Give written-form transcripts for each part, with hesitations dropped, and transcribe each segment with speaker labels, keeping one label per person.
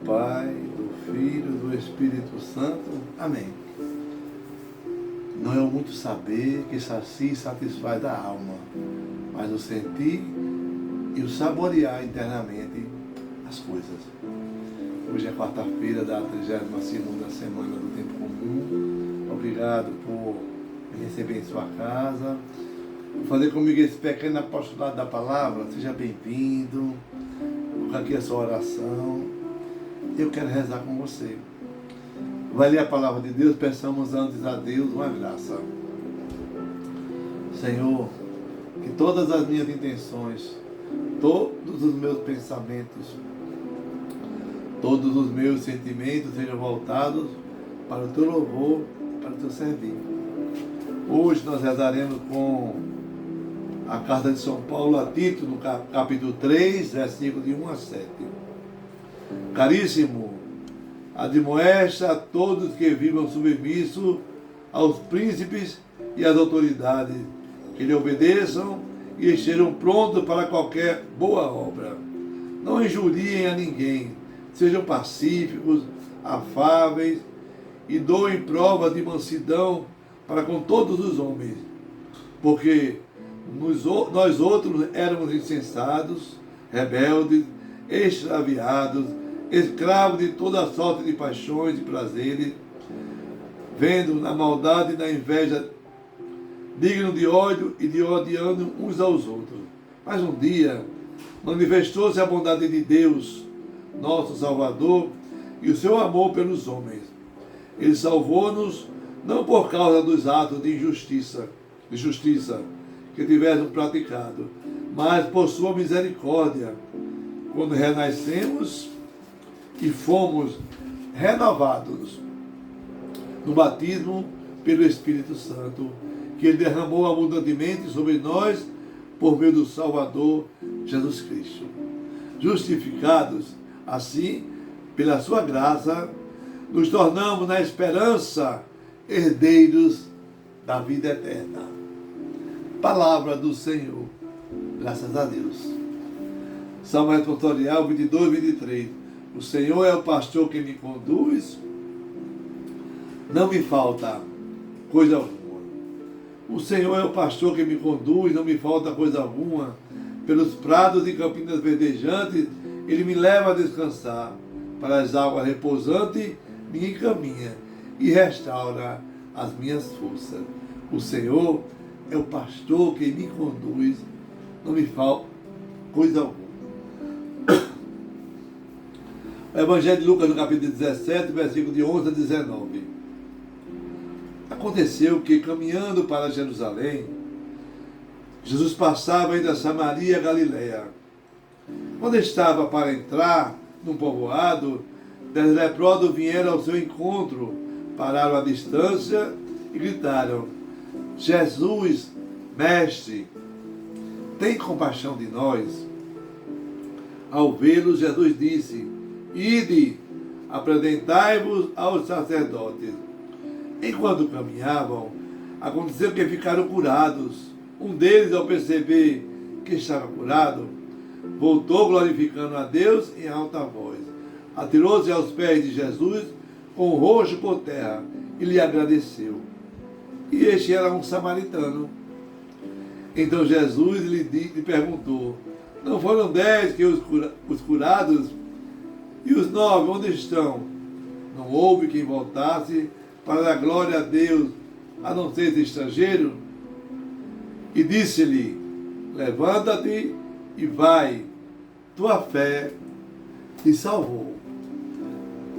Speaker 1: Pai, do Filho, do Espírito Santo. Amém. Não é o muito saber que sacia e satisfaz a alma, mas o sentir e o saborear internamente as coisas. Hoje é quarta-feira da 32ª semana do Tempo Comum. Obrigado por me receber em sua casa, por fazer comigo esse pequeno apostolado da palavra. Seja bem-vindo. Aqui é a sua oração. Eu quero rezar com você. Vai ler a palavra de Deus, peçamos antes a Deus uma graça. Senhor, que todas as minhas intenções, todos os meus pensamentos, todos os meus sentimentos sejam voltados para o teu louvor, para o teu servir. Hoje nós rezaremos com a carta de São Paulo a Tito, no capítulo 3, versículos de 1 a 7. Caríssimo, admoesta a todos que vivam submisso aos príncipes e às autoridades, que lhe obedeçam e estejam prontos para qualquer boa obra. Não injuriem a ninguém, sejam pacíficos, afáveis e doem provas de mansidão para com todos os homens, porque nós outros éramos insensatos, rebeldes, extraviados, escravos de toda sorte de paixões e prazeres, vendo na maldade e na inveja digno de ódio e de odiando uns aos outros. Mas um dia manifestou-se a bondade de Deus, nosso Salvador, e o seu amor pelos homens. Ele salvou-nos não por causa dos atos de justiça que tivéssemos praticado, mas por sua misericórdia, quando renascemos e fomos renovados no batismo pelo Espírito Santo, que ele derramou abundantemente sobre nós por meio do Salvador Jesus Cristo. Justificados, assim, pela sua graça, nos tornamos na esperança herdeiros da vida eterna. Palavra do Senhor. Graças a Deus. Salmo responsorial 22, 23. O Senhor é o pastor que me conduz, não me falta coisa alguma. O Senhor é o pastor que me conduz, não me falta coisa alguma. Pelos prados e campinas verdejantes, ele me leva a descansar. Para as águas repousantes, me encaminha e restaura as minhas forças. O Senhor é o pastor que me conduz, não me falta coisa alguma. O Evangelho de Lucas, no capítulo 17, versículo de 11 a 19. Aconteceu que, caminhando para Jerusalém, Jesus passava entre a Samaria e a Galileia. Quando estava para entrar num povoado, 10 leprosos vieram ao seu encontro, pararam à distância e gritaram: Jesus, mestre, tem compaixão de nós. Ao vê-los, Jesus disse: Ide, apresentai-vos aos sacerdotes. Enquanto caminhavam, aconteceu que ficaram curados. Um deles, ao perceber que estava curado, voltou glorificando a Deus em alta voz. Atirou-se aos pés de Jesus com o rosto por terra e lhe agradeceu. E este era um samaritano. Então Jesus lhe perguntou: não foram 10 que os curados? E os 9, onde estão? Não houve quem voltasse para dar glória a Deus, a não ser esse estrangeiro? E disse-lhe: levanta-te e vai, tua fé te salvou.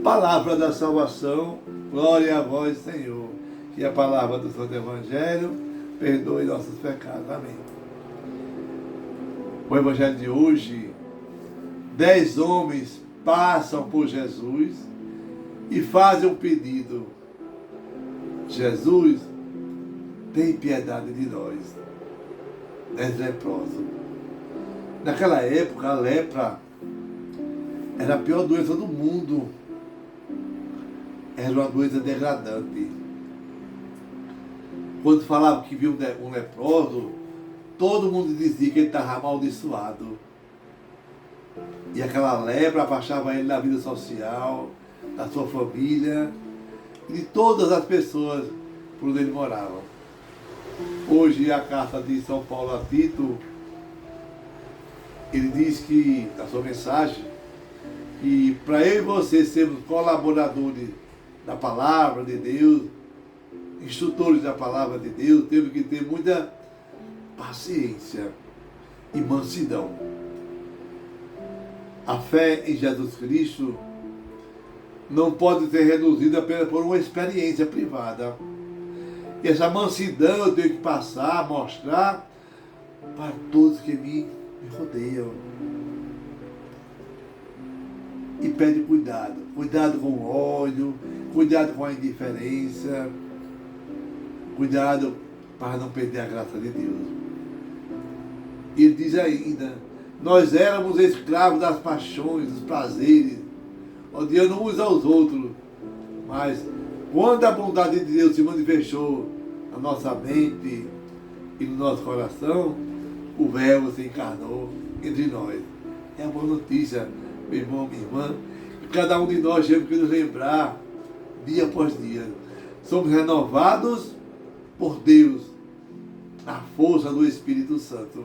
Speaker 1: Palavra da salvação, glória a vós, Senhor. Que a palavra do Santo Evangelho perdoe nossos pecados. Amém. O Evangelho de hoje, 10 homens passam por Jesus e fazem um pedido: Jesus, tem piedade de nós. 10 leprosos. Naquela época, a lepra era a pior doença do mundo. Era uma doença degradante. Quando falavam que viu um leproso, todo mundo dizia que ele estava amaldiçoado. E aquela lepra afastava ele da vida social, da sua família e de todas as pessoas por onde ele morava. Hoje, a carta de São Paulo a Tito, ele diz que, na sua mensagem, que para eu e você sermos colaboradores da palavra de Deus, instrutores da palavra de Deus, temos que ter muita paciência e mansidão. A fé em Jesus Cristo não pode ser reduzida apenas por uma experiência privada. E essa mansidão eu tenho que passar, mostrar para todos que me rodeiam. E pede cuidado. Cuidado com o ódio, cuidado com a indiferença, cuidado para não perder a graça de Deus. E ele diz ainda, nós éramos escravos das paixões, dos prazeres, odiando uns aos outros, mas quando a bondade de Deus se manifestou na nossa mente e no nosso coração, o Verbo se encarnou entre nós. É a boa notícia, meu irmão, minha irmã, que cada um de nós temos que nos lembrar, dia após dia. Somos renovados por Deus, na força do Espírito Santo.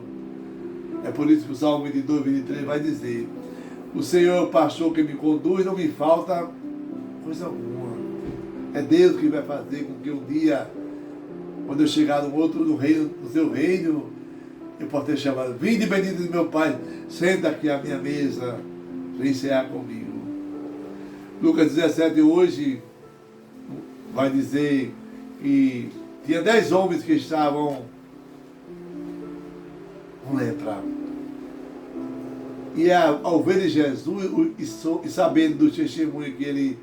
Speaker 1: É por isso que o Salmo 22, 23 vai dizer, o Senhor é o pastor que me conduz, não me falta coisa alguma. É Deus que vai fazer com que um dia, quando eu chegar no reino, no seu reino, eu possa ter chamado, vinde bendito de meu Pai, senta aqui à minha mesa, vem cear comigo. Lucas 17 hoje vai dizer que tinha 10 homens que estavam com lepra. E ao ver Jesus e sabendo do testemunho que ele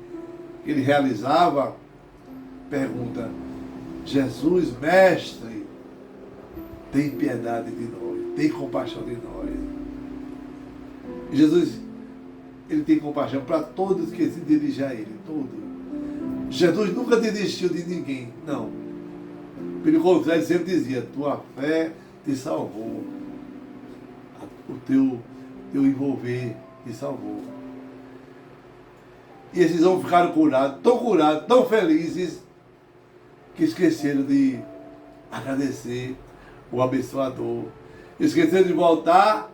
Speaker 1: realizava, pergunta, Jesus, mestre, tem piedade de nós, tem compaixão de nós. E Jesus, ele tem compaixão para todos que se dirigem a ele, todos. Jesus nunca desistiu de ninguém, não. Pelo contrário, ele sempre dizia, tua fé te salvou. O teu envolver te salvou. E esses homens ficaram curados, tão felizes, que esqueceram de agradecer o abençoador. Esqueceram de voltar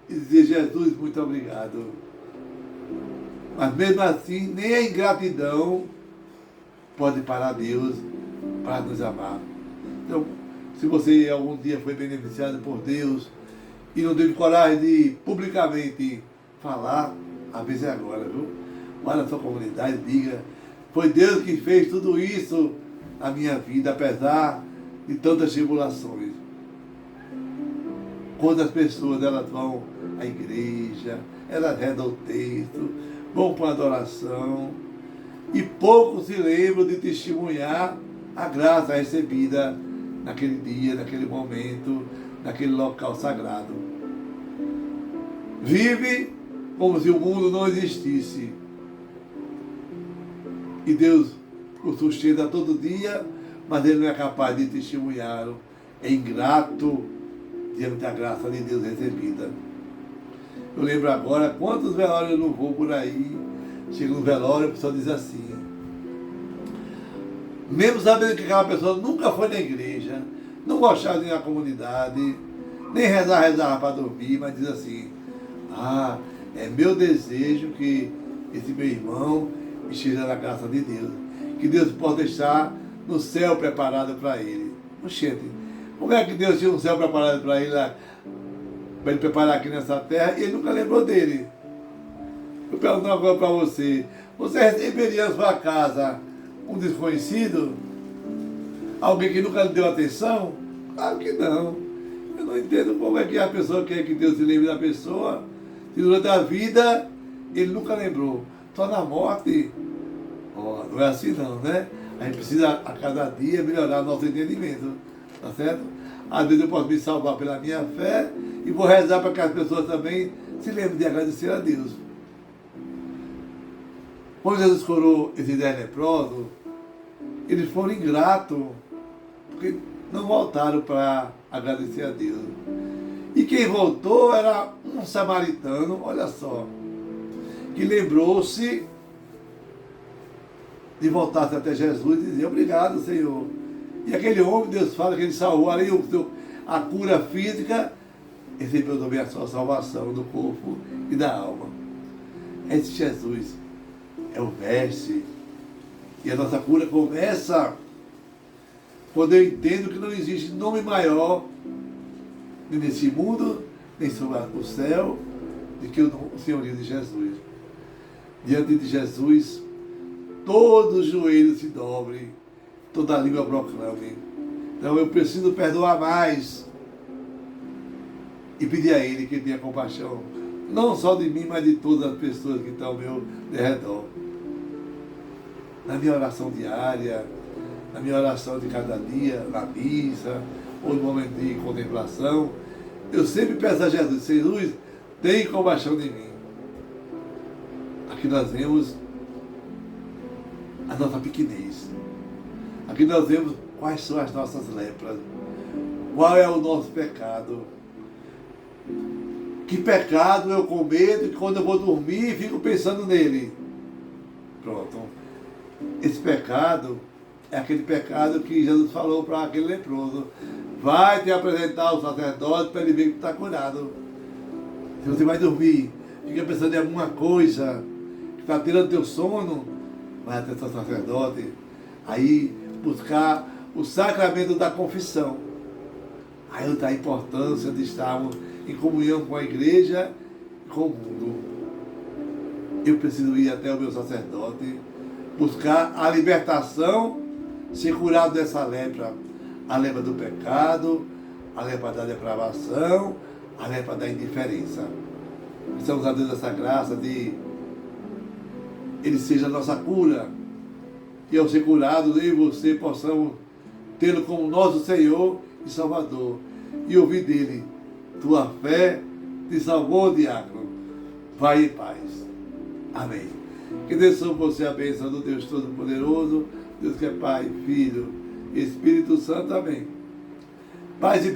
Speaker 1: e dizer, Jesus, muito obrigado. Mas mesmo assim, nem a ingratidão pode parar Deus para nos amar. Então, se você algum dia foi beneficiado por Deus e não teve coragem de publicamente falar, a vez é agora, viu? Vai na sua comunidade, diga, foi Deus que fez tudo isso na minha vida, apesar de tantas tribulações. Quantas pessoas elas vão à igreja, elas redam o texto, vão para a adoração, e poucos se lembram de testemunhar a graça recebida naquele dia, naquele momento, naquele local sagrado. Vive como se o mundo não existisse. E Deus o sustenta todo dia, mas ele não é capaz de testemunhar. É ingrato diante da graça de Deus recebida. Eu lembro agora quantos velórios eu não vou por aí. Chega no velório, a pessoa diz assim, mesmo sabendo que aquela pessoa nunca foi na igreja, não gostava de ir na comunidade, nem rezava para dormir, mas diz assim, é meu desejo que esse meu irmão esteja na graça de Deus, que Deus possa deixar no céu preparado para ele. Oxente, como é que Deus tinha um céu preparado para ele preparar aqui nessa terra, e ele nunca lembrou dele? Eu pergunto uma coisa para você, você receberia na sua casa um desconhecido? Alguém que nunca lhe deu atenção? Claro que não. Eu não entendo como é que a pessoa quer que Deus se lembre da pessoa, se durante a vida ele nunca lembrou. Só na morte, não é assim não, né? A gente precisa a cada dia melhorar nosso entendimento, tá certo? Às vezes eu posso me salvar pela minha fé e vou rezar para que as pessoas também se lembrem de agradecer a Deus. Quando Jesus curou esses 10 leprosos, eles foram ingratos, porque não voltaram para agradecer a Deus. E quem voltou era um samaritano, olha só, que lembrou-se de voltar até Jesus e dizer: obrigado, Senhor. E aquele homem, Deus fala que ele salvou ali a cura física, recebeu também a sua salvação do corpo e da alma. Esse Jesus é o mestre. E a nossa cura começa quando eu entendo que não existe nome maior nem nesse mundo, nem sobre o céu, do que o senhorio de Jesus. Diante de Jesus, todos os joelhos se dobrem, toda a língua proclame. Então eu preciso perdoar mais e pedir a Ele que tenha compaixão, não só de mim, mas de todas as pessoas que estão ao meu redor. Na minha oração diária, na minha oração de cada dia, na missa, ou no momento de contemplação, eu sempre peço a Jesus: Jesus, tem compaixão de mim. Aqui nós vemos a nossa pequenez. Aqui nós vemos quais são as nossas lepras. Qual é o nosso pecado. Que pecado eu cometo que quando eu vou dormir fico pensando nele. Pronto. Esse pecado é aquele pecado que Jesus falou para aquele leproso: vai te apresentar ao sacerdote para ele ver que está curado. Se você vai dormir, fica pensando em alguma coisa que está tirando teu sono, vai até o sacerdote, aí buscar o sacramento da confissão. Aí está a importância de estarmos em comunhão com a igreja e com o mundo. Eu preciso ir até o meu sacerdote, buscar a libertação, ser curado dessa lepra. A lepra do pecado, a lepra da depravação, a lepra da indiferença. Precisamos a Deus essa graça de Ele seja a nossa cura. E ao ser curado, eu e você possamos tê-lo como nosso Senhor e Salvador. E ouvir dele: tua fé te salvou, diácono. Vai em paz. Amém. Que Deus sobre você a bênção do Deus Todo-Poderoso, Deus que é Pai, Filho, Espírito Santo. Amém. Paz e bem.